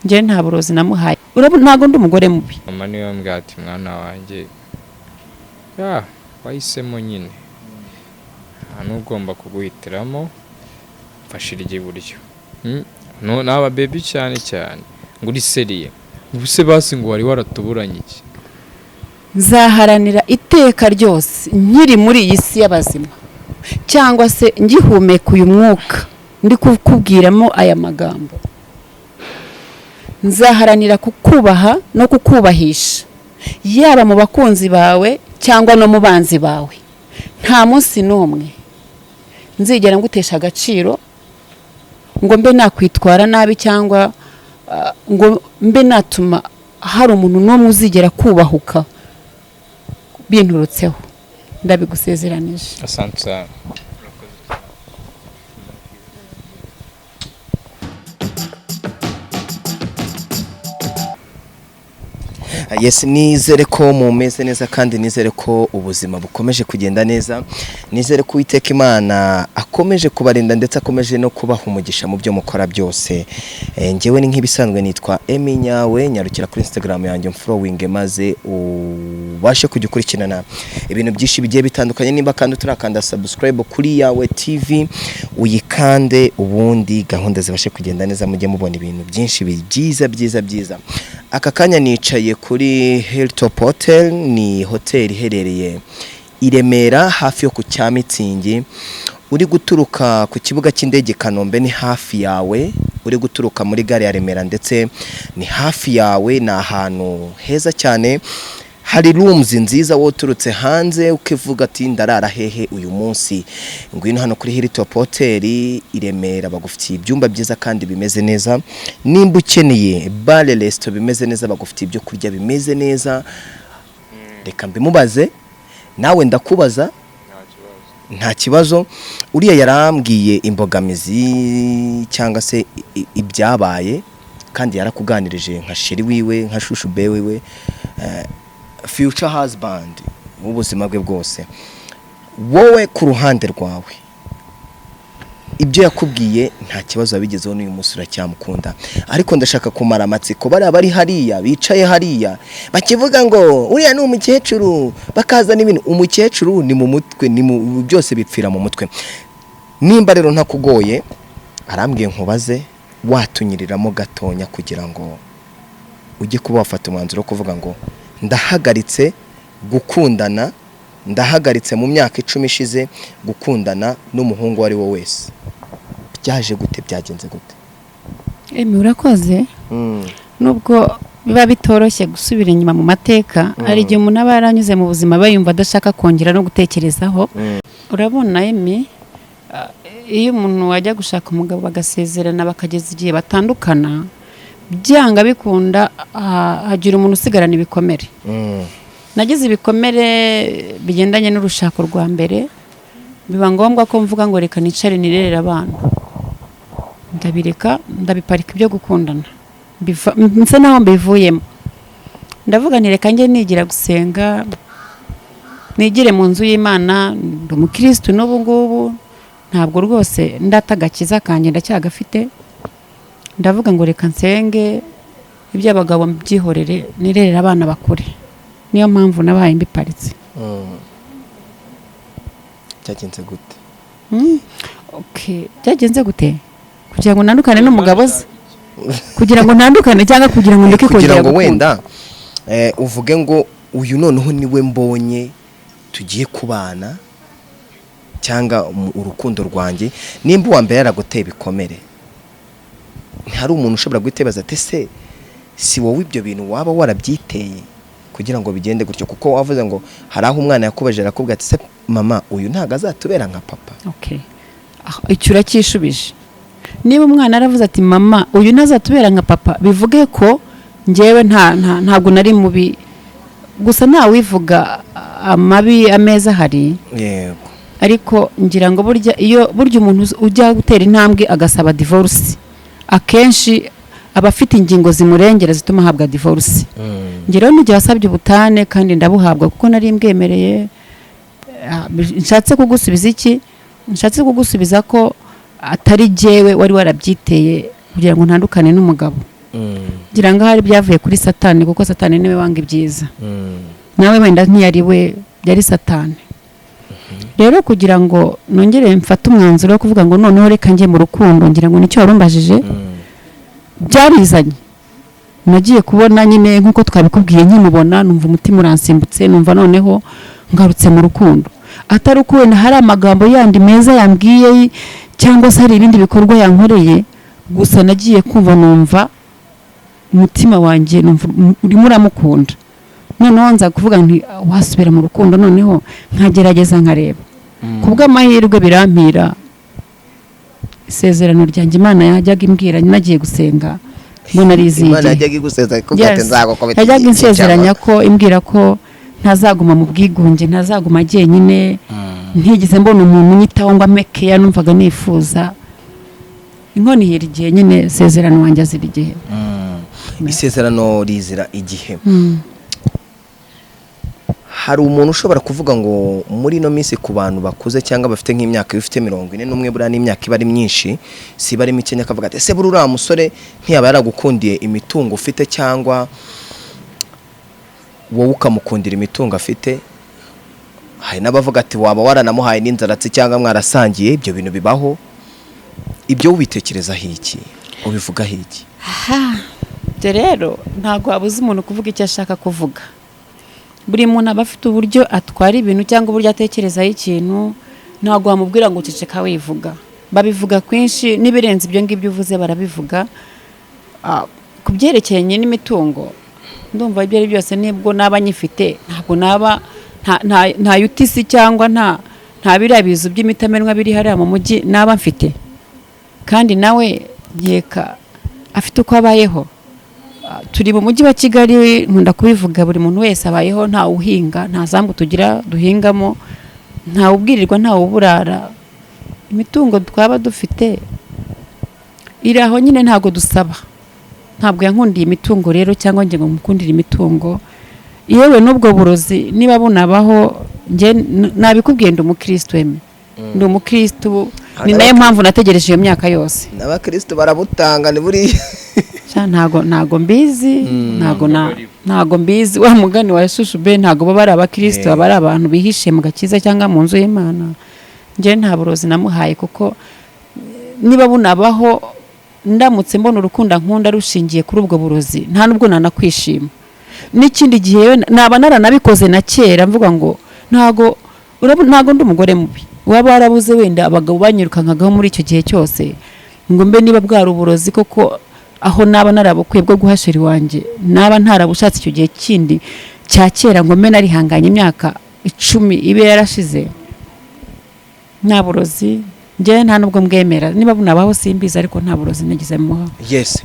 nje nta burozi namuhaye ntago ndi umugore mubi. Mama niwe ambwira ati mwana wanjye wahisemo nyine ugomba kuguhitiramo mfashira iburyo n'aba baby cyane ngo uri seriye ubuse basi ngo wari waratuburanye iki. Nzaharanira iteka ryose nkiri muri iyi si y'abazima cyangwa se ngihumeka uyu mwuka ndi kukubwiramo aya magambo, nzaharanira kukubaha no kukubahisha yaba mu bakunzi bawe cyangwa no mu banzi bawe. Nta munsi n'umwe nzigera ngutesha agaciro ngo mbe nakwitwara nabi cyangwa ngo mbe natuma hari umuntu n'umwe uzigera kubahuka binturutseho. Ndabigusezeranije. Asante. Yes, nizere ko mumeze neza kandi nizere ko ubuzima bukomeje kugenda neza. Nizere ko Uwiteka Imana akomeje kubarinda ndetse akomeje no kubaha umugisha mu byo mukora byose. Ngewe ni nk'ibisanzwe nitwa Eminyawe, nyarukira kuri Instagram yanjye following maze ubashe kujya ukurikirana ibintu byinshi bigiye bitandukanye. Nimba kandi turakanda subscribe kuri Yawe TV uyikande, ubundi gahunda zibashe kugenda neza, mujye mubona ibintu byinshi byiza. Aka kanya nicaye kuri Hilltop Hotel, ni hotel iherereye i Remera hafi yo ku Cyamitsingi. Uri guturuka ku kibuga cy'indege Kanombe ni hafi yawe, uri guturuka muri gare ya Remera ndetse ni hafi yawe. Ni ahantu heza cyane, hari rooms nziza, woturutse hanze ukivuga ati ndarara hehe uyu munsi, ngwino hano kuri Hilltop Hotel i Remera. Bagufitiye ibyumba byiza kandi bimeze neza. Nimba ukeneye bar resto bimeze neza, bagufitiye ibyo kurya bimeze neza. Reka mbimubaze nawe ndakubaza nta kibazo. Uriya yarambwiye imbogamizi cyangwa se ibyabaye kandi yarakuganirije nka sheri wiwe, nka shushu be wiwe, future husband ubuzima bwe bwose. Wowe ku ruhande rwawe ibyo yakubwiye nta kibazo wabigezeho n'uyu munsi uracyamukunda, ariko ndashaka kumara amatsiko bari hariya bicaye hariya bakivuga ngo uriya ni umukecuru, bakaza n'ibintu. Umukecuru ni mu mutwe, ni mu byose bipfira mu mutwe. Nimba rero ntakugoye, arambwiye nkubaze watunyiriramo gatonya kugira ngo ujye kuba wafata umwanzuro kuvuga ngo ndahagaritse gukundana, ndahagaritse mu myaka 10 ishize gukundana n'umuhungu wari wo wese. Byaje gute, byagenze gute? Urakoze. Nubwo biba bitoroshye gusubira inyuma mu mateka, ari igihe umuntu aba yaranyuze mu buzima bayumva adashaka kongera no gutekerezaho. Urabona iyo umuntu wajya gushaka umugabo bagasezerana bakageza igihe batandukana, byanga bikunda hagira umuntu usigarana ibikomere. Nagize ibikomere bigendanye n'urushako rwa mbere, biba ngombwa ko mvuga ngo reka nicare nirerera abana. Ndabireka, ndabiparika ibyo gukundana, nsa naho mbivuyemo. Ndavuga nti reka njye nigira gusenga, nigire mu nzu y'Imana. Ndi umukristo n'ubu ngubu, ntabwo rwose ndatagakiza kanjye ndacyagafite. Ndavuga ngo reka nsenge, iby'abagabo byihorere nirerera abana bakure. Niyo mpamvu nabaye mbiparitse. Cyagenze gute? Okay, cyagenze gute? Kugira ngo ntandukane n'umugabo ze, kugira ngo ntandukane cyangwa kugira ngo ndeke kongera kugira ngo wenda uvuge ngo uyu noneho niwe mbonye tugiye kubana cyangwa urukundo rwanjye. Nimba uwa mbere yaraguteye ibikomere, hari umuntu ushobora gutebaza ati se si wowe ibyo bintu waba warabyiteye kugira ngo bigende gutyo? Kuko wavuze ngo hari aho umwana yakubaje arakubwira ati se mama uyu ntago azatubera nka papa. Okay, icyo uracyishubije. Niba umwana aravuze ati mama uyu ntazatubera nka papa, bivuge ko ngewe ntago nari mubi, gusa nta wivuga amabi ameza hari. Yego. Ariko ngira ngo burya umuntu ujya gutera intambwe agasaba divorce, akenshi abafite ingingo zimurengera zituma habwa divorce. Ngero n'igihe wasabye ubutane kandi ndabuhabwa kuko nari mbwemereye. Nshatse kugusubiza iki? Nshatse kugusubiza ko atari jewe wari warabyiteye kugira ngo ntandukane n'umugabo. ngira ngo hari byavuye kuri satani kuko satani niwe wanga ibyiza nawe wenda ntiyari we yari satani rero kugira ngo nongere mfate umwanzuro wo kuvuga ngo noneho reka njye mu rukundo ngira ngo nicyo warumbajije byarizanye nagiye kubona nyine nkuko twabikubwiye nkimubona numva umutima uransimbutse numva noneho ngarutse mu rukundo atari ukubona hari amagambo yandi meza yambwiye cyangwa se hari ibindi bikorwa yankoreye gusa nagiye kumva numva umutima wanjye numva urimo uramukunda noneho nza kuvuga nti wasubira mu rukundo noneho nkagerageza nkareba kubw'amahirwe birampira isezerano ryanjye Imana yajyaga imbwira nagiye gusenga mbona riziye Imana yajyaga igusezeranya ko gatenzagukobeta yajyaga insezeranya ko imbwira ko ntazaguma mu bwigunge ntazaguma jyenyine ntigeze mbona umuntu unyitaho ngo amekeya numvaga nifuza inkoni hira igihe nyine sezerano wanjye azira igihe isezerano rizira igihe hari umuntu ushobora kuvuga ngo muri no minsi ku bantu bakuze cyangwa bafite nk'imyaka bifite 41 buriya n'imyaka iba ari myinshi si bari mikenya akavuga ati ese buri musore ntiyaba yaragukundiye imitungo ufite cyangwa wowe ukamukundira imitungo afite hari n'abavuga ati waba waranamuhaye n'inzaratsi cyangwa mwarasangiye ibyo bintu bibaho ibyo ubitekerezaho iki ubivugaho iki rero ntago wabuze umuntu kuvuga icyo ashaka kuvuga buri muntu aba afite uburyo atwara ibintu cyangwa uburyo atekerezaho ikintu ntago wamubwira ngo uceceka wivuga babivuga kwinshi n'ibirenze ibyo ngibyo uvuze barabivuga ku byerekeranye n'imitungo ndumva ibyo ari byose nibwo naba nyifite ntabwo naba nta yutisi cyangwa nta birabizo by'imitamenwa biri hariya mu mujyi naba mfite kandi nawe nkeka afite uko abayeho turi mu mujyi wa Kigali nkunda kubivuga buri muntu wese abayeho nta uhinga nta zambu tugira duhingamo nta ubwirirwa nta uburara imitungo twaba dufite iraho nyine ntago dusaba ntabwo yankundiye imitungo rero cyangwa nge ngo mukundire imitungo yewe n'ubwo burozi niba bunabaho nge nabikubwiye ndi umukristo ndi umukristo ni nayo mpamvu nategereje iyo myaka yose n'abakristo barabutanga ni buri ntago mbizi ntago mbizi wa mugani wa Shushu ntago baba ari abakristo baba ari abantu bihishe mu gakiza cyangwa mu nzu y'Imana nge nta burozi namuhaye kuko niba bunabaho ndamutse mbona urukundo nkunda rushingiye kuri ubwo burozi nta nubwo nanakwishima n'ikindi gihe naba naranabikoze na kera mvuga ngo ntago ndi umugore mubi waba warabuze wenda abagabo banyirukankagaho muri icyo gihe cyose ngo mbe niba bwari uburozi koko aho naba narabukwiye bwo guhashira wanjye naba ntarabushatse icyo gihe kindi cya kera ngo mbe narihanganye imyaka 10 ibe yarashize nta burozi nge nta nubwo mbwemera niba bunabaho simbiza ariko nta burozi nagize muha yes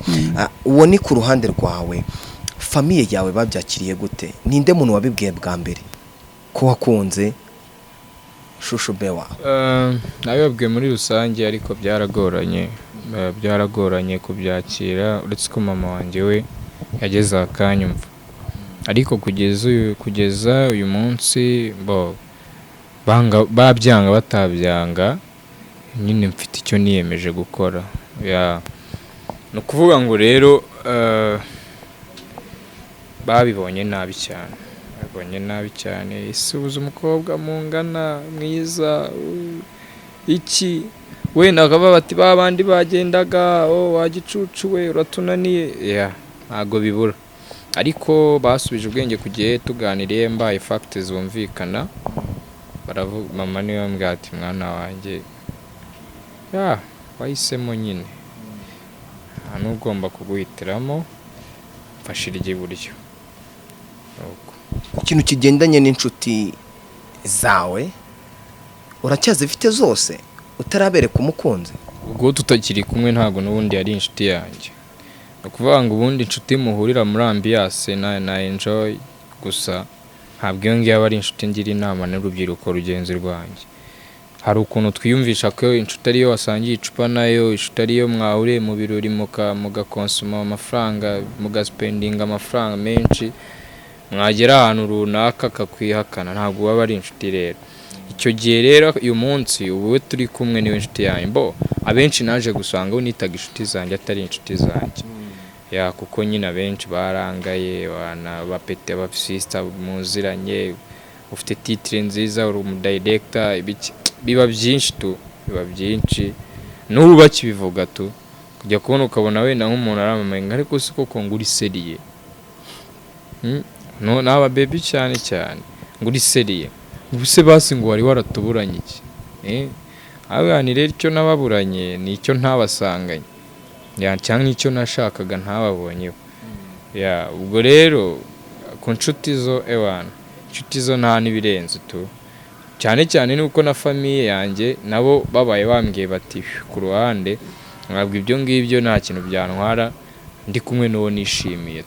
uwo ni ku ruhande rwawe famiye yawe babyakiriye gute ninde muntu wabibwiye bwa mbere ko wakunze Shushu bewa nabibabwiye muri rusange ariko byaragoranye kubyakira uretse ko mama wanjye we yageze akanyumva ariko kugeza uyu munsi babyanga batabyanga nyine mfite icyo niyemeje gukora no kuvuga ngo rero babibonye nabi cyane isubuza umukobwa mungana mwiza iki wenda akaba bati babandi bagendaga wagicucu we uratunaniye ntago bibura ariko basubije ubwenge kugiye tuganiriye mbaye facts zumvikana baravuga mama niwe ambwira ati mwana wanjye wahisemo nyine nta n'ugomba kuguhitiramo mfashira iburyo ikintu kigendanye n'inshuti zawe uracyazifite zose utarabereka umukunzi ubwo tutakiri kumwe ntago n'ubundi yari inshuti yanjye no kuvuga ngo ubundi inshuti muhurira muri ambiance na enjoy gusa ntabwo iyo ngiyo ari inshuti ngira inama n'urubyiruko rugenzi rwanjye hari ukuntu twiyumvisha ko inshuti ariyo wasangiye icupa nayo inshuti ariyo mwahuriye mu birori mugakonsoma amafaranga mugaspendinga amafaranga menshi mwagera ahantu runaka kakwihakana ntabwo baba ari inshuti rero icyo gihe rero uyu munsi ubu turi kumwe niwe inshuti yanjye abenshi naje gusanga unitaga inshuti zanjye atari inshuti zanjye ya kuko nyine abenshi barangaye bana bapete abasista muziranye ufite titre nziza uri umudirector biba byinshi biba byinshi n'ubu bakibivuga kujya kubona ukabona wenda nk'umuntu aramamaye ariko siko ko nguri seriye no naba baby cyane nguri seriye ubuse basi ngo wari waratuburanye iki abana rero icyo nababuranye ni icyo ntabasanganye cyangwa icyo nashakaga ntababonyeho ubwo rero ku nshuti zo inshuti zo nta n'ibirenze cyane nuko na famiye yanjye nabo babaye bambwiye bati ku ruhande ntabwo ibyo ngibyo nta kintu byantwara ndi kumwe n'uwo nishimiye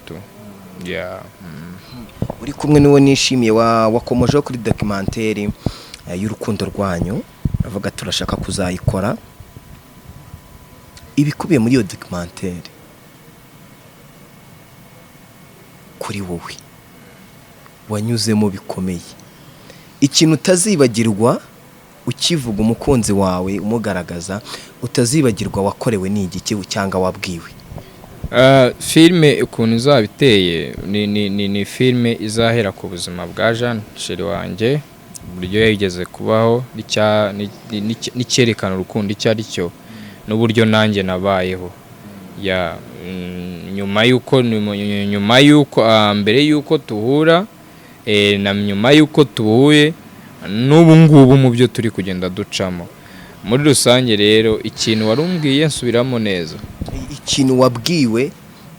uri kumwe n'uwo nishimiye wakomojeho kuri documentaire y'urukundo rwanyu avuga turashaka kuzayikora ibikubiye muri iyo documentaire kuri wowe wanyuzemo bikomeye ikintu utazibagirwa ukivuga umukunzi wawe umugaragaza utazibagirwa wakorewe n'igiki cyangwa wabwiwe filime ukuntu izaba iteye ni filime izahera ku buzima bwa Jean Sheri wanjye uburyo yigeze kubaho n'icyerekana urukundo icyo ari cyo n'uburyo nanjye nabayeho nyuma y'uko mbere y'uko tuhura na nyuma y'uko tuhuye n'ubu ngubu mu byo turi kugenda ducamo muri rusange rero ikintu warumbwiye nsubiramo neza ikintu wabwiwe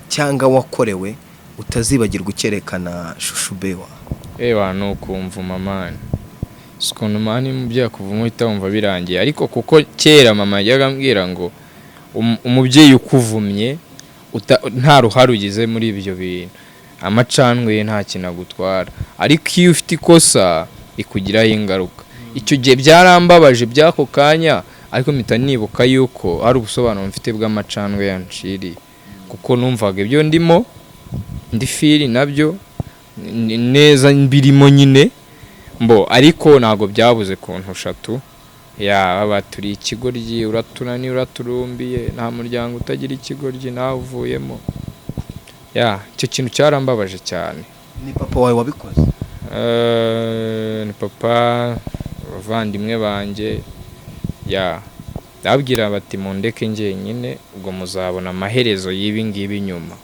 cyangwa wakorewe utazibagirwa ukerekana shushu bewa ni ukumva mamani sikuntu mani mu byakuvuma uhita wumva birangiye ariko kuko kera mama yajyaga ambwira ngo umubyeyi ukuvumye nta ruhare ugize muri ibyo bintu amacandwe ye nta kintu agutwara ariko iyo ufite ikosa ikugiraho ingaruka icyo gihe byarambabaje by'ako kanya ariko mpita nibuka yuko hari ubusobanuro mfite bw'amacandwe yanciriye kuko numvaga ibyo ndimo ndi fili nabyo neza mbirimo nyine ariko ntago byabuze kuntu eshatu turi ikigoryi uratunani uraturumbiye nta muryango utagira ikigoryi nawe uvuyemo icyo kintu cyarambabaje cyane. Ni papa wawe wabikoze? Ni papa abavandimwe banjye ndabwira bati mundeke njyenyine ubwo muzabona amaherezo y'ibi ngibi nyuma.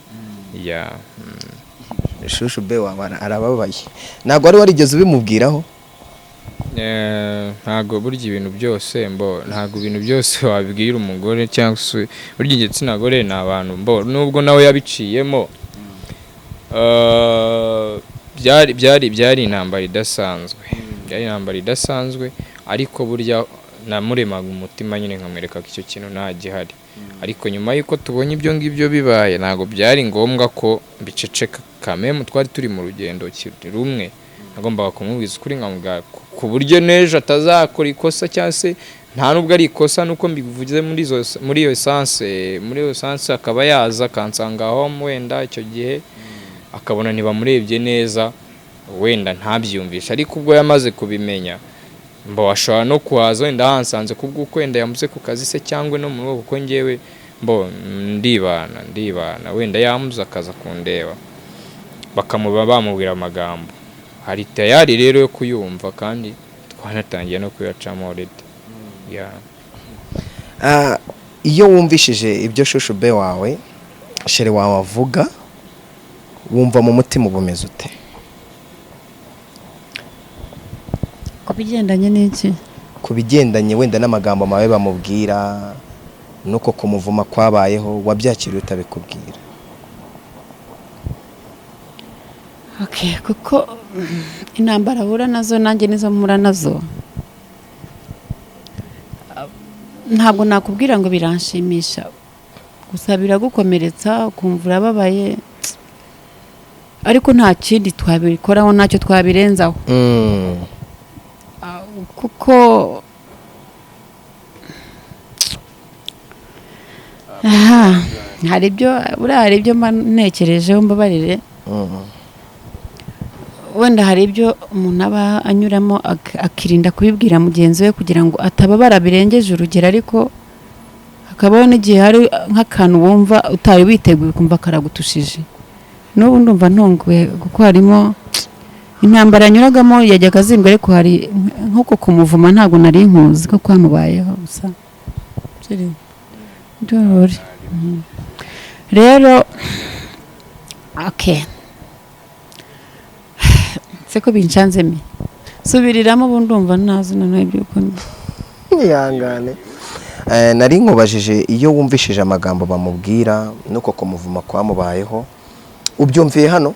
Shushu bewa arababaye ntabwo wari warigeze ubimubwiraho? Ntabwo burya ibintu byose ntabwo ibintu byose wabibwira umugore cyangwa se burya igitsina gore ni abantu nubwo nawe yabiciyemo byari intambara idasanzwe ariko burya namuremaga umutima nyine nkamwereka ko icyo kintu nta gihari ariko nyuma y'uko tubonye ibyo ngibyo bibaye ntabwo byari ngombwa ko mbiceceka kameme twari turi mu rugendo rumwe nagombaga kumubwiza ukuri nkamubwira ku buryo n'ejo atazakora ikosa cyangwa se nta nubwo ari ikosa nuko mbivuze muri iyo esanse akaba yaza akansanga aho wenda icyo gihe akabona ntibamurebye neza wenda ntabyiyumvisha ariko ubwo yamaze kubimenya ashobora no kuhaza wenda hansanze kubw'uko wenda yamuze ku kazi se cyangwa no mu rugo kuko ngewe ndibana wenda yamuze akaza kundeba bakamuba bamubwira amagambo hari tayari rero yo kuyumva kandi twanatangiye no kuyacamo already. Iyo wumvishije ibyo shushu be wawe shere wawe avuga wumva mu mutima ubumeze ute? Kubigendanye n'iki? Kubigendanye wenda n'amagambo mawe bamubwira nuko kumuvuma kwabayeho wabyakiriye utabikubwira? Kuko intambara ahura nazo nanjye nizo mpura nazo ntabwo nakubwira ngo biranshimisha gusa biragukomeretsa ukumva urababaye ariko nta kindi twabikoraho ntacyo twabirenzaho kuko hari ibyo ntekerejeho mbabarire wenda hari ibyo umuntu aba anyuramo akirinda kubibwira mugenzi we kugira ngo atababara birengeje urugero ariko hakabaho n'igihe hari nk'akantu wumva utari witeguye kumva karagutushije. N'ubu ndumva ntunguwe kuko harimo intambara yanyuragamo yajyaga azimbwa, ariko hari nk'uko kumuvuma ntabwo nari nkuzi ko kwamubayeho gusa rero okay seko binchanzemi subiriramo ubu ndumva ntazi noneho iby'uko ihangane. Nari nkubajije iyo wumvishije amagambo bamubwira nuko kumuvuma kwamubayeho ubyumviye hano?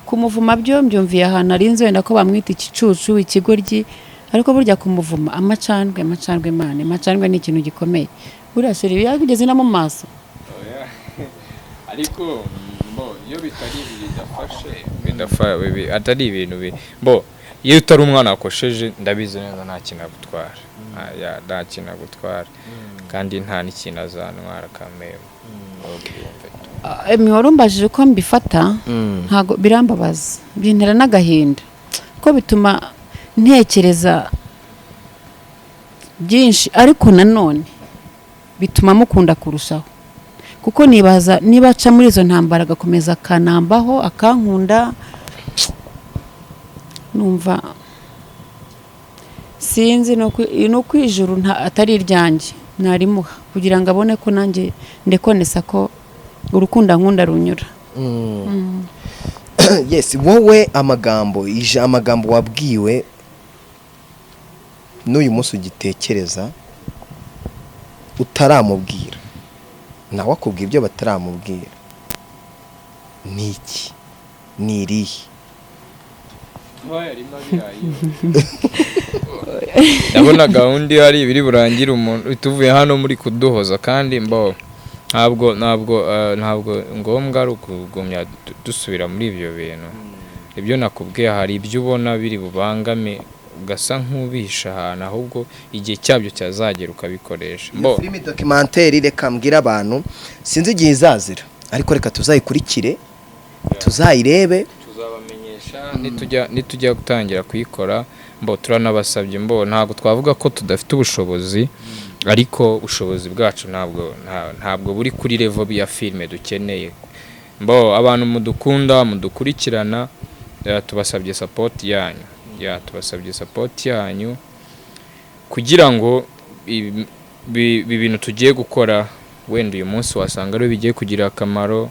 Kumuvuma byo mbyumviye ahantu ari inzu wenda ko bamwita ikicucu, ikigoryi, ariko burya kumuvuma amacandwe amacandwe ni ikintu gikomeye. Buriya seri yageze no mu maso. Ariko iyo bitari bidafashe atari ibintu iyo utari umwana wakosheje ndabizi neza nta kintu agutwara. Nta kintu agutwara kandi nta n'ikintu azantwara kamere. Warumbaje uko mbifata ntago birambabaza, bintera n'agahinda ko bituma ntekereza byinshi, ariko nanone bituma mukunda kurushaho kuko nibaza niba aca muri izo ntambara agakomeza akanambaho akankunda, numva sinzi no kwijuru atari iryanjye narimuha kugira ngo abone ko nanjye ndekonesa ko urukundo nkunda runyura. Yes, wowe amagambo wabwiwe n'uyu munsi ugitekereza utaramubwira, nawe akubwira ibyo bataramubwira, ni iki? Ni irihe? Ndabona gahunda hari ibiri burangira umuntu tuvuye hano muri kuduhoza, kandi ntabwo ngombwa ari ukugumya dusubira muri ibyo bintu. Ibyo nakubwiye hari ibyo ubona biri bubangame ugasa nk'ubisha ahantu, ahubwo igihe cyabyo cyazagera ukabikoresha. Filime documentaire reka mbwira abantu sinzi igihe izazira, ariko reka tuzayikurikire tuzayirebe tuzabamenyesha nitujya gutangira kuyikora. Turanabasabye ntabwo twavuga ko tudafite ubushobozi, ariko ubushobozi bwacu ntabwo buri kuri level ya filime dukeneye. Abantu mudukunda mudukurikirana, tubasabye support yanyu. Tubasabye support yanyu kugira ngo ibi bintu tugiye gukora wenda uyu munsi wasanga ari bigiye kugira akamaro,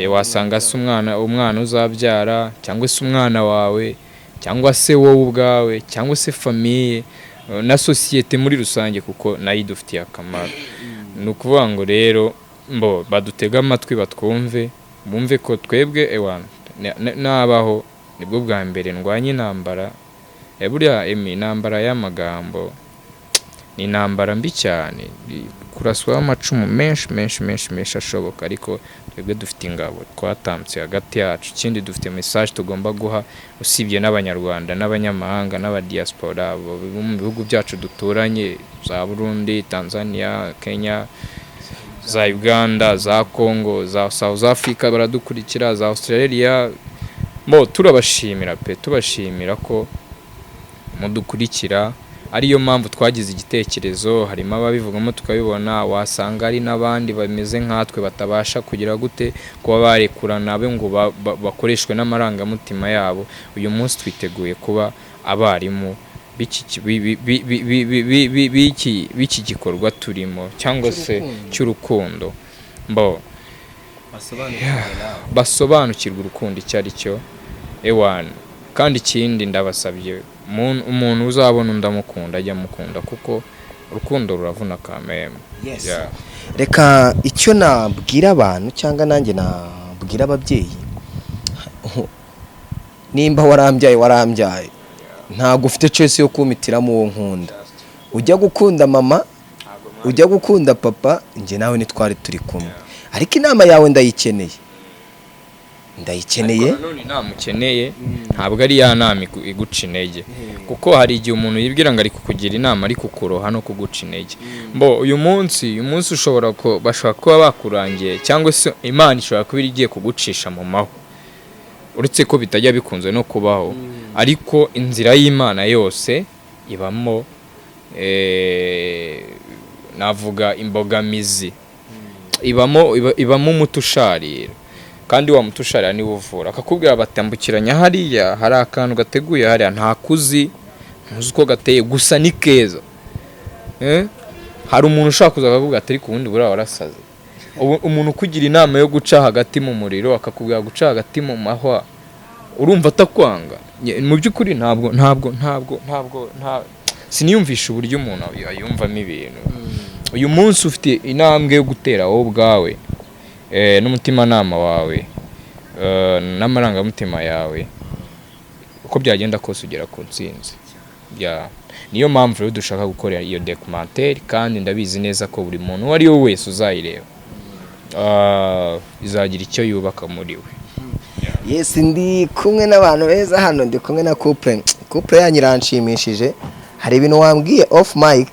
wasanga se umwana uzabyara, cyangwa se umwana wawe, cyangwa se wowe ubwawe, cyangwa se famille na societe muri rusange, kuko nayo idufitiye akamaro. Ni ukuvuga ngo rero badutega amatwi batwumve, bumve ko twebwe nabaho nibwo bwa mbere ndwanye intambara. Buriya intambara y'amagambo ni intambara mbi cyane, kuraswaho amacumu menshi ashoboka, ariko twebwe dufite ingabo twatambutse hagati yacu. Ikindi dufite message tugomba guha, usibye n'abanyarwanda n'abanyamahanga n'abadiaspora mu bihugu byacu duturanye, za Burundi, Tanzania, Kenya, za Uganda, za Congo, za South Africa baradukurikira, za Australia. Turabashimira tubashimira ko mudukurikira. Ariyo mpamvu twagize igitekerezo, harimo ababivugamo tukabibona, wasanga ari n'abandi bameze nkatwe batabasha kugira gute kuba barekurana ngo bakoreshwe n'amarangamutima yabo. Uyu munsi twiteguye kuba abarimu b'iki gikorwa turimo, cyangwa se cy'urukundo. Basobanukirwa urukundo icyo ari cyo. Kandi ikindi ndabasabye, umuntu uzabona undamukunda ajya mukunda, kuko urukundo ruravuna kameme. Reka icyo nabwira abantu cyangwa nanjye nabwira ababyeyi, nimba warambyaye ntabwo ufite choice yo kumitiramo uwo nkunda. Ujya gukunda mama, ujya gukunda papa, njye nawe nitwari turi kumwe, ariko inama yawe ndayikeneye. None namukeneye, ntabwo ari ya nama iguca intege, kuko hari igihe umuntu yibwira ngo ari kukugira inama ariko kuroha no kuguca intege. Uyu munsi ushobora kuba bakurangiye, cyangwa se Imana ishobora kuba igiye kugucisha mu maho, uretse ko bitajya bikunze no kubaho. Ariko inzira y'Imana yose ibamo navuga imbogamizi ibamo umuti usharira, kandi wa muti usharira niwo uvura. Akakubwira batambukiranya hariya hari akantu gateguye hariya ntakuzi ntuzi uko gateye gusa ni keza. Hari umuntu ushaka kuza akakubwira ati ariko ubundi buriya warasaze. Umuntu ukugira inama yo guca hagati mu muriro akakubwira guca hagati mu mahwa, urumva atakwanga. Mu by'ukuri ntabwo siniyumvisha uburyo umuntu ayumvamo ibintu. Uyu munsi ufite intambwe yo gutera wowe ubwawe, n'umutimanama wawe, n'amarangamutima yawe, uko byagenda kose ugera ku ntsinzi. Niyo mpamvu rero dushaka gukora iyo documentaire, kandi ndabizi neza ko buri muntu uwo ari we wese uzayireba izagira icyo yubaka muri we. Yes, ndi kumwe n'abantu beza hano, ndi kumwe na couple yanyu iranshimishije. Hari ibintu wambwiye off mic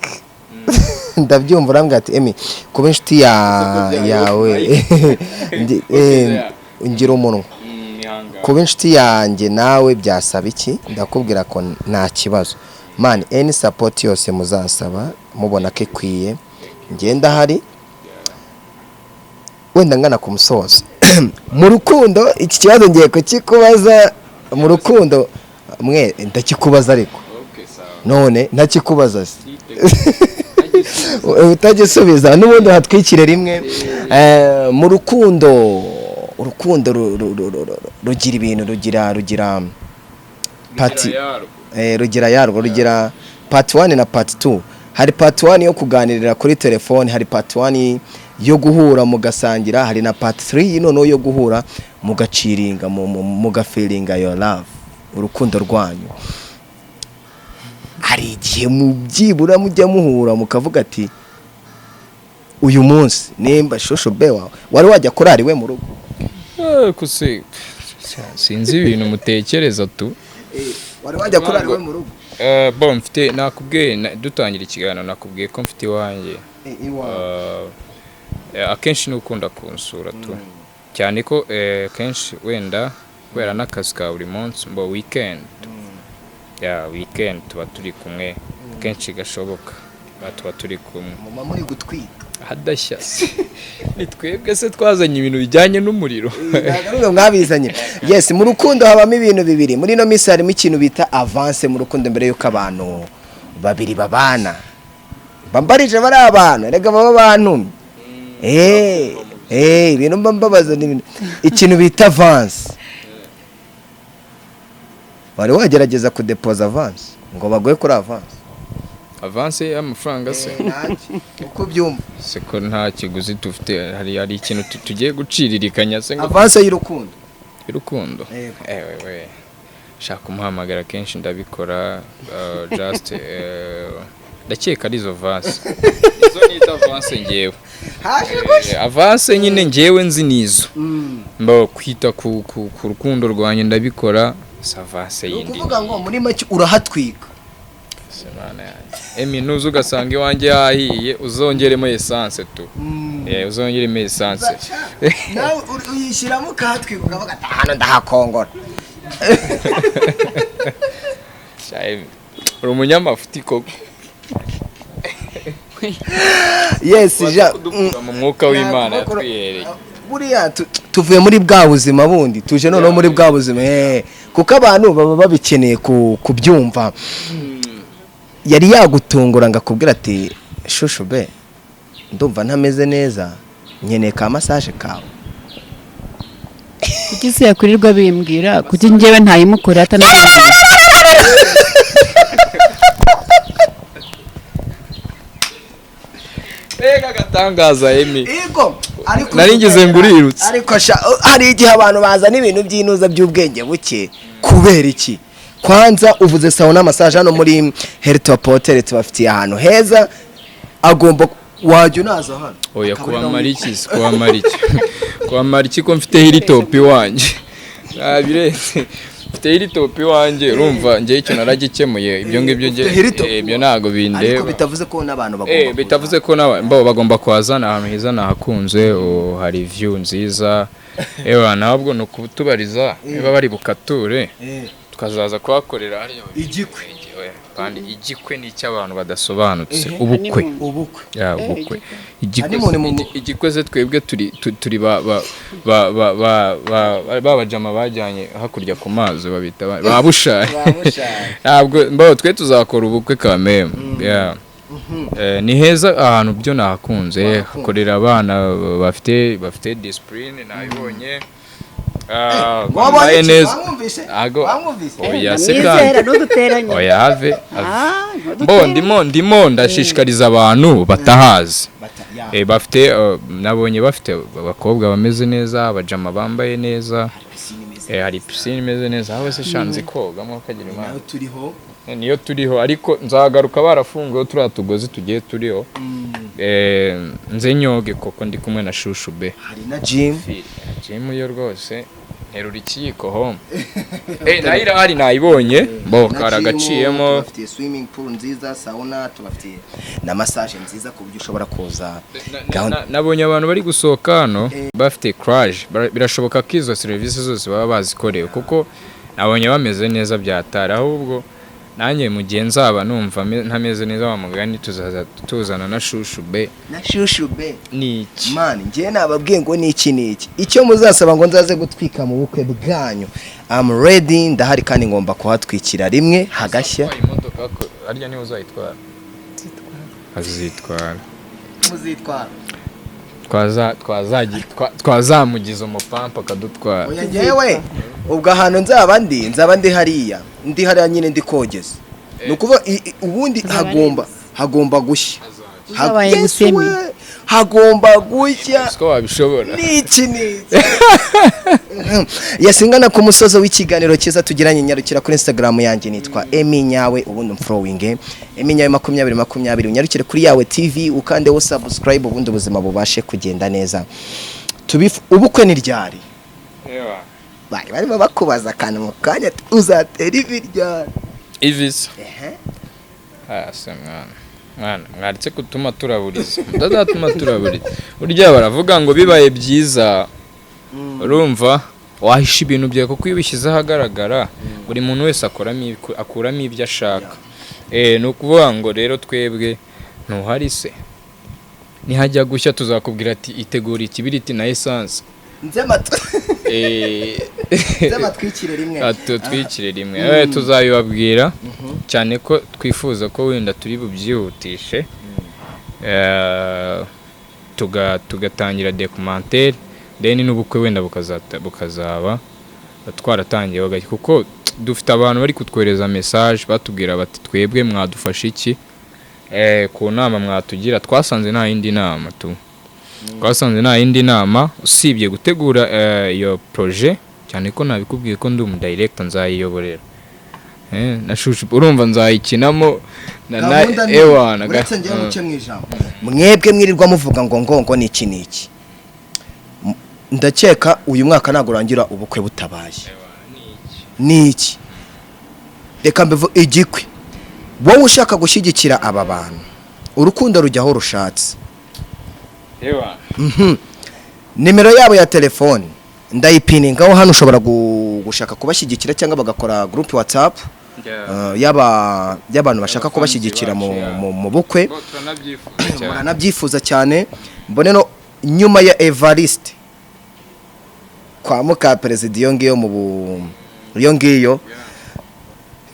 ndabyumva urambwira ati Emi kuba inshuti yawe ngira umunwa, kuba inshuti yanjye nawe byasaba iki? Ndakubwira ko nta kibazo man, any support yose muzasaba mubona ko ikwiye ngenda hari. Wenda ngana ku musozo mu rukundo, iki kibazo ngiye kukikubaza mu rukundo mwe ndakikubaza, ariko none ntakikubaza se utagisubiza n'ubundi hatwikire rimwe. Mu rukundo rugira ibintu, rugira party, rugira yarwo, rugira part 1 na part 2. Hari part 1 yo kuganirira kuri telefone, hari part 1 yo guhura mugasangira, hari na part 3 noneho yo guhura mugaciringa mugafilinga your love, urukundo rwanyu. Hari igihe mubyibura mujya muhura mukavuga ati uyu munsi nimba shosho be wawe wari wajya kurari we mu rugo. Kuse sinzi ibintu mutekereza tu. Wari wajya kurari we mu rugo. Bon mfite nakubwiye dutangira ikiganiro, nakubwiye ko mfite iwanjye. Akenshi n'ukunda kunsura tu, cyane ko kenshi wenda kubera n'akazi ka buri munsi mbo weekend tuba turi kumwe kenshi gashoboka, tuba turi kumwe. Mama muri gutwika hadashya ni twebwe se twazanye ibintu bijyanye n'umuriro. Ntabwo mwabizanye. Yes, mu rukundo habamo ibintu bibiri. Muri no misi harimo ikintu bita avance mu rukundo mbere yuko abantu babiri babana. Bambarije bari abantu, erega baba abantu. Ibintu mbambabaza n'ibintu. Ikintu bita avance. Wari wagerageza kudepoza avance ngo bagoye kuri avance y'amafaranga se? Uko byumva siko nta kiguzi dufite, hari ikintu tugiye guciririkanya se ngo avance y'urukundo. We shaka umuhamagara kenshi ndabikora, just ndakeka ari zo avance izo nita avance ngewe. Avance nyine ngewe nzi nizo mba kwita ku rukundo rwanjye ndabikora. Savase yindi ukuvuga ngo muri make urahatwika. Semana yanjye Emi nuzu ugasanga iwanjye yahiye uzongeremo essence tu. Uzongeremo essence nawe uyishyiramo ukahatwika ukavuga ati hano ndahakongora. Uri umunyamafuti koko. Yes, mu mwuka w'Imana yatwiyereye. Buriya tuvuye muri bwa buzima bundi tuje noneho muri bwa buzima kuko abantu baba babikeneye kubyumva. Yari yagutungura ngakubwira ati shushu be ndumva ntameze neza nkeneye ka massage kawe. Kuki se yakurirwa bimbwira kuki njyewe ntayimukora atanamenya. Ega gatangaza Emi. Ego ariko naringize ngurirutse. Ariko hari igihe abantu bazana ibintu by'inuza by'ubwenge buke kubera iki? Kwanza uvuze sauna massage hano muri Hilltop Hotel tubafitiye ahantu heza, agomba wajya unaza hano. Oya kuba mariki kuba mariki ko mfite Hilltop iwanje. Biretse mfite Hilltop iwanje urumva ngiye icyo naragikemuye ibyo ngibyo ibyo nago bindeba. Ariko bitavuze ko n'abantu bagomba bitavuze ko n'abo bagomba kwazana ahantu heza nahakunze, hari view nziza. Ntabwo no kutubariza niba bari bukature tukazaza kuhakorera hariya igikwe kandi igikwe ni icy'abantu badasobanutse ubukwe ya ubukwe igikwe ze twebwe turi babajama bajyanye hakurya ku mazi babita babushari ntabwo twe tuzakora ubukwe kameme ni heza ahantu byo nahakunze hakorera abana bafite discipline nayibonye wabonye neza oya oya have ndimo ndashishikariza abantu batahazi nabonye bafite abakobwa bameze neza abajama bambaye neza hari pisine imeze neza aho se shanze kogamo kagira imana niyo turiho ariko nzagaruka barafunguye turiya tugozi tugiye turiho nze nyoge koko ndi kumwe na shushu be hari na gym yo rwose nterura ikiyiko home nayo irahari nayibonye karagaciyemo bafite swimming pool nziza sauna tubafite na massage nziza ku buryo ushobora kuza nabonye abantu bari gusohoka hano bafite crash birashoboka ko izo serivisi zose baba bazikorewe kuko nabonye bameze neza byatara ahubwo nanjye mu gihe nzaba numva ntameze neza wa mugani tuzaza tuzana na shushu be ni iki man ngiye nababwiye ngo ni iki icyo muzasaba ngo nzaze gutwika mu bukwe bwanyu I'm ready ndahari kandi ngomba kuhatwikira rimwe hagashya imodoka arya niho uzayitwara azitwara twazamugiza umupampa akadutwara oya ngewe ubwo ahantu nzaba ndi hariya nyine ndi kogeza ni ukuvuga ubundi hagomba gushya hagomba gushya siko wabishobora niki yasingana ku musozo w'ikiganiro cyiza tugiranye nyarukira kuri Instagram yanjye nitwa Eminyawe ubundi mfollowing Eminyawe 2020 unyarukire kuri yawe TV ukandeho subscribe ubundi ubuzima bubashe kugenda neza ubukwe ni ryari bari bakubaza kana mu kanya uzatera ivi ryari ivisa mwana mwaritse kutuma turaburiza ndazatuma turaburiza urya baravuga ngo bibaye byiza urumva wahisha ibintu byawe kuko iyo ubishyize ahagaragara buri muntu wese akuramo ibyo ashaka ni ukuvuga ngo rero twebwe ntuhari se nihajya gushya tuzakubwira ati itegura ikibiriti na essence twikire rimwe tuzabibabwira cyane ko twifuza ko wenda turi bubyihutishe tugatangira documentaire then n'ubukwe wenda bukazaba twaratangiye kuko dufite abantu bari kutwohereza message batubwira bati twebwe mwadufasha iki ku nama mwatugira twasanze nta yindi nama usibye gutegura iyo projet cyane ko nabikubwiye ko ndi umudirector nzayiyoborera nashushu urumva nzayikinamo ewana uretse ngiye muce mwijambo mwebwe mwirirwa muvuga ngo ni iki ndakeka uyu mwaka ntago urangira ubukwe butabaye ni iki reka mbevo igikwe wowe ushaka gushyigikira aba bantu urukundo rujyaho rushatse nimero yabo ya telefone ndayipiningaho hano ushobora gushaka kubashyigikira cyangwa bagakora group WhatsApp y'abantu bashaka kubashyigikira mu bukwe muranabyifuza cyane mbone no nyuma ya Evariste kwa muka president iyo ngiyo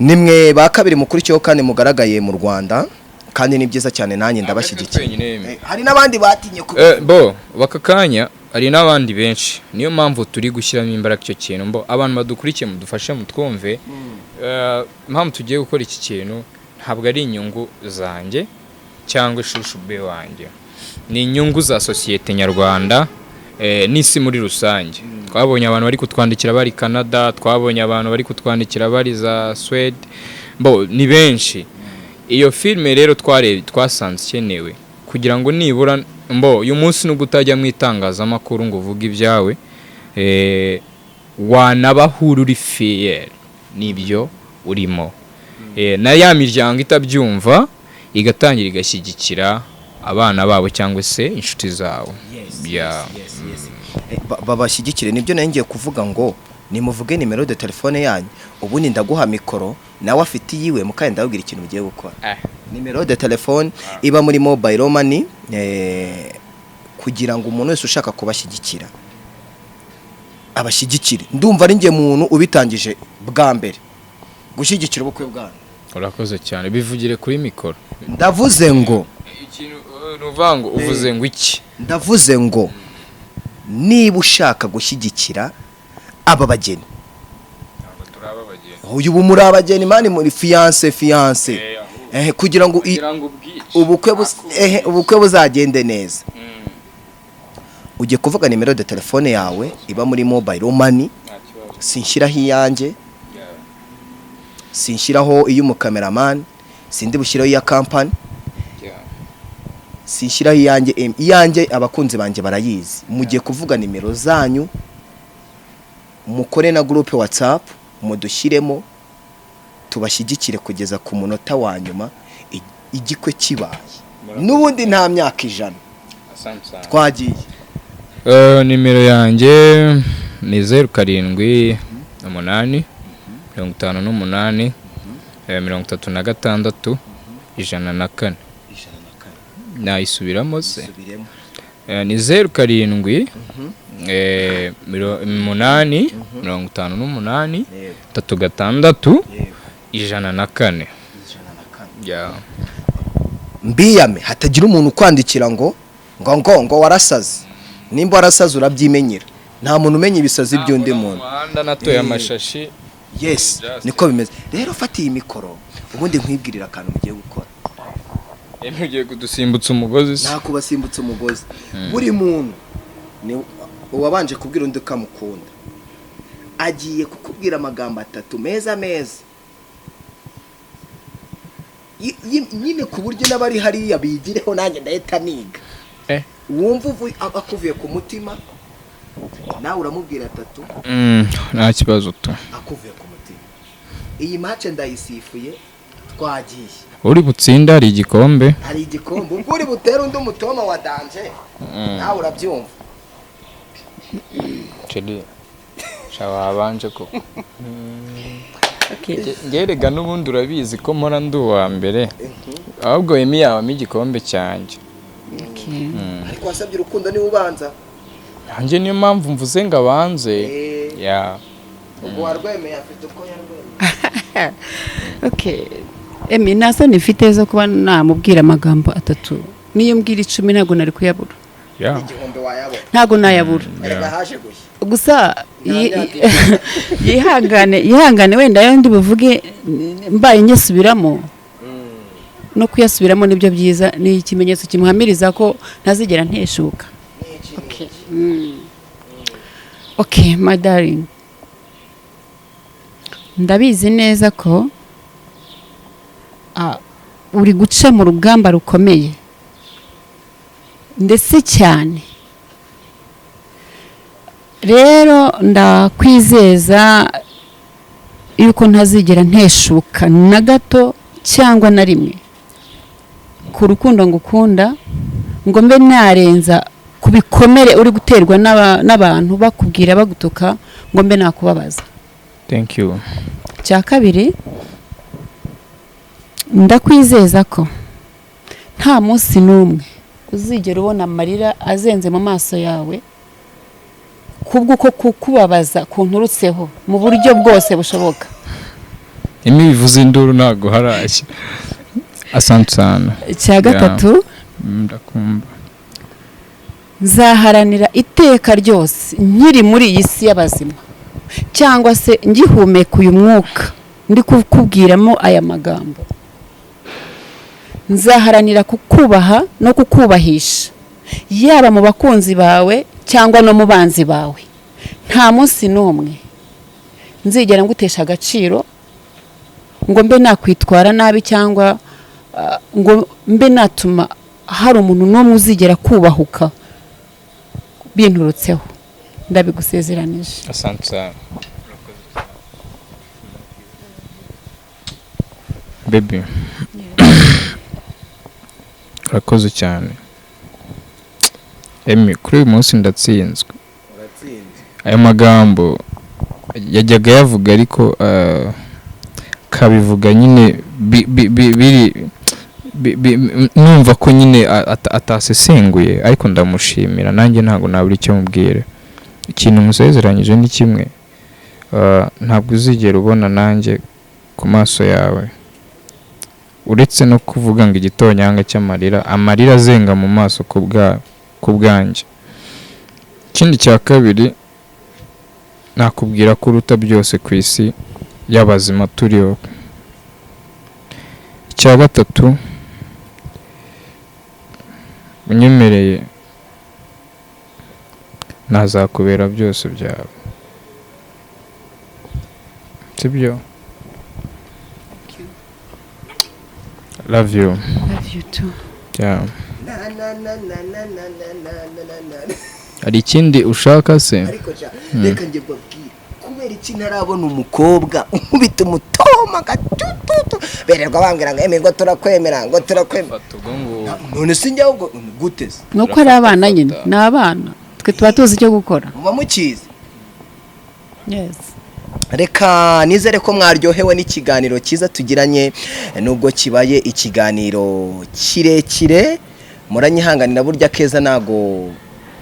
nimwe ba kabiri mukurikiyeho kandi mugaragaye mu Rwanda kandi ni byiza cyane nanjye ndabashyigikiye hari n'abandi batinye bakakanya hari n'abandi benshi niyo mpamvu turi gushyiramo imbaraga icyo kintu abantu badukurikiye mudufashe mutwumve mpamvu tugiye gukora iki kintu ntabwo ari inyungu zanjye cyangwa ishushu be wanjye ni inyungu za sosiyete nyarwanda n'isi muri rusange twabonye abantu bari kutwandikira bari Canada twabonye abantu bari kutwandikira bari za Sweden ni benshi iyo filme rero twasanze ikenewe kugira ngo nibura uyu munsi nubwo utajya mu itangazamakuru ngo uvuge ibyawe wanabahura uri fier nibyo urimo na ya miryango itabyumva igatangira igashyigikira abana babo cyangwa se inshuti zabo babashyigikire nibyo ngiye kuvuga ngo nimuvuge nimero de telefone yanyu ubundi ndaguha mikoro nawe afite yiwe mukanye ndabwira ikintu ugiye gukora. Nimero de telefone iba muri mobile money kugira ngo umuntu wese ushaka kubashyigikira abashyigikire. Ndumva ari nge muntu ubitangije bwa mbere gushyigikira ubukwe bwanyu. Urakoze cyane, bivugire kuri mikoro. Ndavuze ngo ikintu ruvango uvuze ngo iki? Ndavuze ngo niba ushaka gushyigikira aba bageni, uyu bu muri abageni mani muri fiance kugira ngo ubukwe buzagende neza, ugiye kuvuga nimero de telefone yawe iba muri mobile money. Sinshyiraho iyanjye, sinshyiraho iy'umukameraman, sindi bushyiraho iya company, sinshyiraho iyanjye abakunzi banjye barayizi. Mugiye kuvuga nimero zanyu, mukore na groupe WhatsApp, mudushyiremo tubashyigikire kugeza ku munota wa nyuma igikwe kibaye. N'ubundi nta myaka 100 twagiye. Nimero yanjye ni 07 8 58 36 104. Nayisubiramo se? Ni 07 8 58 36 104. Mbiyame hatagira umuntu kwandikira ngo warasaze. Nimba warasaze urabyimenyera, nta muntu umenya ibisazi by'undi muntu. Muhanda natoye amashashi. Yes, niko bimeze. Rero fata iyi mikoro ubundi nkwibwirira akantu mugiye gukora. Ugiye kudusimbutsa umugozi se? Nta kubasimbutsa umugozi. Buri muntu ni uwabanje kubwira undi kamukunda, agiye kukubwira amagambo 3 meza nyine ku buryo n'abari hariya bigireho nanjye ndahita niga. Wumva akuvuye ku mutima nawe uramubwira 3. Nta kibazo tu. Akuvuye ku mutima. Iyi match ndayisifuye, twagiye. Uri butsinda hari igikombe. Hari igikombe. Ubwo uri butera undi mutoma wa danje. Nawe urabyumva. Chedi. Shawa abanje ko. Ngerega n'ubundi urabizi ko mpora nduwa mbere. Ahubwo emi yawe igikombe cyanjye. Ariko wasabye urukundo ni ubanza. Nanjye niyo mpamvu mvuze ngo abanze. Ubwo warwemeye afite uko yarwemeye. Okay. Emi nasa nifite zo kuba namubwira amagambo 3. Niyo mbwira 10 ntago nari kuyabura. Igihombe wayabona. Ntago nayabura. Erega haje gushya. Gusa yihangane wenda yo ndi buvuge mbaye nyesubiramo. No kuyasubiramo nibyo byiza, ni ikimenyetso kimuhamiriza ko ntazigera nteshuka. Okay, my darling. Ndabizi neza ko uri guca mu rugamba rukomeye ndetse cyane. Rero ndakwizeza yuko ntazigera nteshuka na gato cyangwa na rimwe ku rukundo ngukunda, ngo mbe narenza kubikomere uri guterwa n'abantu bakubwira bagutuka, ngo mbe nakubabaza. Thank you. Cya kabiri, ndakwizeza ko nta munsi n'umwe uzigera ubona amarira azenze mu maso yawe kubwo ko kukubabaza kunturutseho mu buryo bwose bushoboka. Imi bivuze induru ntago harashye. Asante sana. Cya gatatu, ndakumva. Nzaharanira iteka ryose nkiri muri iyi si y'abazima cyangwa se ngihumeka uyu mwuka ndi kukubwiramo aya magambo. Nzaharanira kukubaha no kukubahisha, yaba mu bakunzi bawe cyangwa no mu banzi bawe. Nta munsi n'umwe nzigera ngutesha agaciro ngo mbe nakwitwara nabi cyangwa ngo mbe natuma hari umuntu n'umwe uzigera kubahuka binturutseho. Ndabigusezeranije. Asante sana. Baby. Urakoze cyane. Emi kuri uyu munsi ndatsinzwe. Aya magambo yajyaga yavuga ariko kabivuga nyine numva ko nyine atasesenguye, ariko ndamushimira, nanjye ntabwo nabura icyo mubwira. Ikintu musezeranyije ni kimwe, ntabwo uzigera ubona nanjye ku maso yawe uretse no kuvuga ngo igitonyanga cy'amarira, amarira azenga mu maso ku bwanjye. Ikindi cya kabiri, nakubwira ko uruta byose ku isi y'abazima turiho. Icya gatatu, unyemereye nazakubera byose byawe, sibyo? Love you. Love you too. Yeah. Hari ikindi ushaka se? Ariko reka nge babwire, kubera iki ntarabona umukobwa unkubita umutoma gatututu bererwa bambwira ngo ngo turakwemera ngo turakwemera. None se njye ahubwo guteze nuko ari abana nyine, ni abana, twe tuba tuzi icyo gukora. muba mukizi. Yes. Reka nizere ko mwaryohewe n'ikiganiro cyiza tugiranye, nubwo kibaye ikiganiro kirekire, muranyihanganira, burya keza nago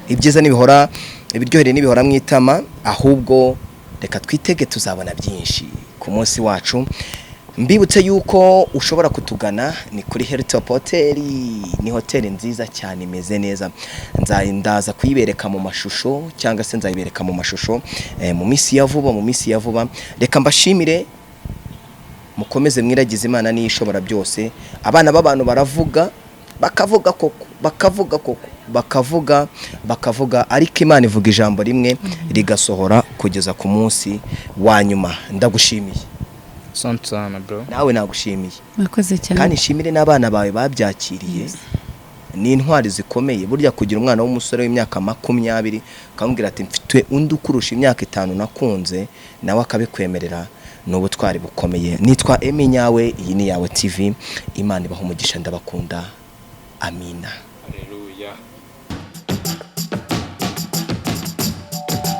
ibyiza nibihora, ibiryohere nibihora mwitama, ahubwo reka twitege tuzabona byinshi ku munsi wacu. Mbibutse yuko ushobora kutugana ni kuri Hilltop Hotel, ni hoteli nziza cyane imeze neza. Ndaza kuyibereka mu mashusho, cyangwa se nzayibereka mu mashusho mu minsi ya vuba. Reka mbashimire, mukomeze mwiragize Imana niyo ishobora byose. Abana b'abantu baravuga, bakavuga, ariko Imana ivuga ijambo rimwe rigasohora kugeza ku munsi wa nyuma. Ndagushimiye. Santana bro. Nawe nagushimiye. Mwakoze cyane. Kandi nshimire n'abana bawe babyakiriye. Ni intwari zikomeye, burya kugira umwana w'umusore w'imyaka 20 kamubwira ati mfitwe undi ukurusha imyaka 5 nakunze, nawe akabikwemerera, n'ubutwari bukomeye. Nitwa Emi Nyawe, iyi ni Yawe TV. Imana ibaha umugisha, ndabakunda. Amina. Haleluya.